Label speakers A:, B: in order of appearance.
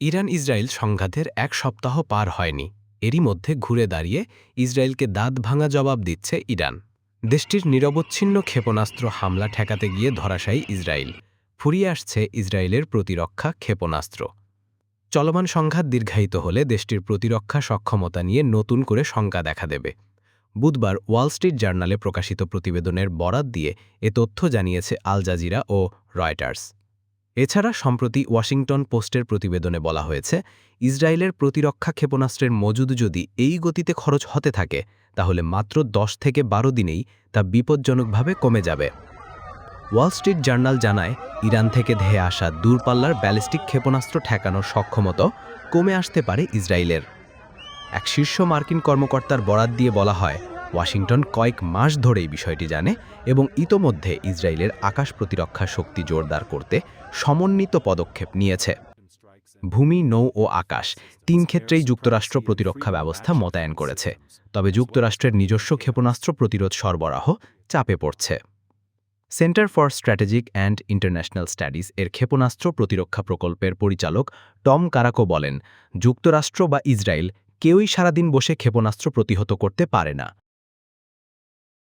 A: Iran Israel সংঘাতের এক সপ্তাহ পার হয়নি। এরই মধ্যে ঘুরে দাঁড়িয়ে ইসরায়েলকে দাঁত ভাঙা জবাব দিচ্ছে ইরান। দেশটির নিরবচ্ছিন্ন ক্ষেপণাস্ত্র হামলা ঠেকাতে গিয়ে ধরাশায়ী ইসরায়েল। ফুরিয়ে আসছে ইসরায়েলের প্রতিরক্ষা ক্ষেপণাস্ত্র। চলমান সংঘাত দীর্ঘায়িত হলে দেশটির প্রতিরক্ষা সক্ষমতা নিয়ে নতুন করে শঙ্কা দেখা দেবে। বুধবার ওয়াল স্ট্রিট জার্নালে প্রকাশিত প্রতিবেদনের বরাত দিয়ে এ তথ্য জানিয়েছে আল জাজিরা ও রয়টার্স। এছাড়া সম্প্রতি ওয়াশিংটন পোস্টের প্রতিবেদনে বলা হয়েছে, ইসরায়েলের প্রতিরক্ষা ক্ষেপণাস্ত্রের মজুদ যদি এই গতিতে খরচ হতে থাকে তাহলে মাত্র 10 থেকে 12 দিনেই তা বিপজ্জনকভাবে কমে যাবে। ওয়াল স্ট্রিট জার্নাল জানায়, ইরান থেকে ধেয়ে আসা দূরপাল্লার ব্যালিস্টিক ক্ষেপণাস্ত্র ঠেকানোর সক্ষমতা কমে আসতে পারে ইসরায়েলের। এক শীর্ষ মার্কিন কর্মকর্তার বরাত দিয়ে বলা হয়, ওয়াশিংটন কয়েক মাস ধরেই বিষয়টি জানে এবং ইতোমধ্যে ইসরায়েলের আকাশ প্রতিরক্ষা শক্তি জোরদার করতে সমন্বিত পদক্ষেপ নিয়েছে। ভূমি, নৌ ও আকাশ তিন ক্ষেত্রেই যুক্তরাষ্ট্র প্রতিরক্ষা ব্যবস্থা মোতায়েন করেছে। তবে যুক্তরাষ্ট্রের নিজস্ব ক্ষেপণাস্ত্র প্রতিরোধ সরবরাহ চাপে পড়ছে। Centre for strategic and international studies এর ক্ষেপণাস্ত্র প্রতিরক্ষা প্রকল্পের পরিচালক টম কারাকো বলেন, যুক্তরাষ্ট্র বা ইসরায়েল কেউই সারাদিন বসে ক্ষেপণাস্ত্র প্রতিহত করতে পারে না।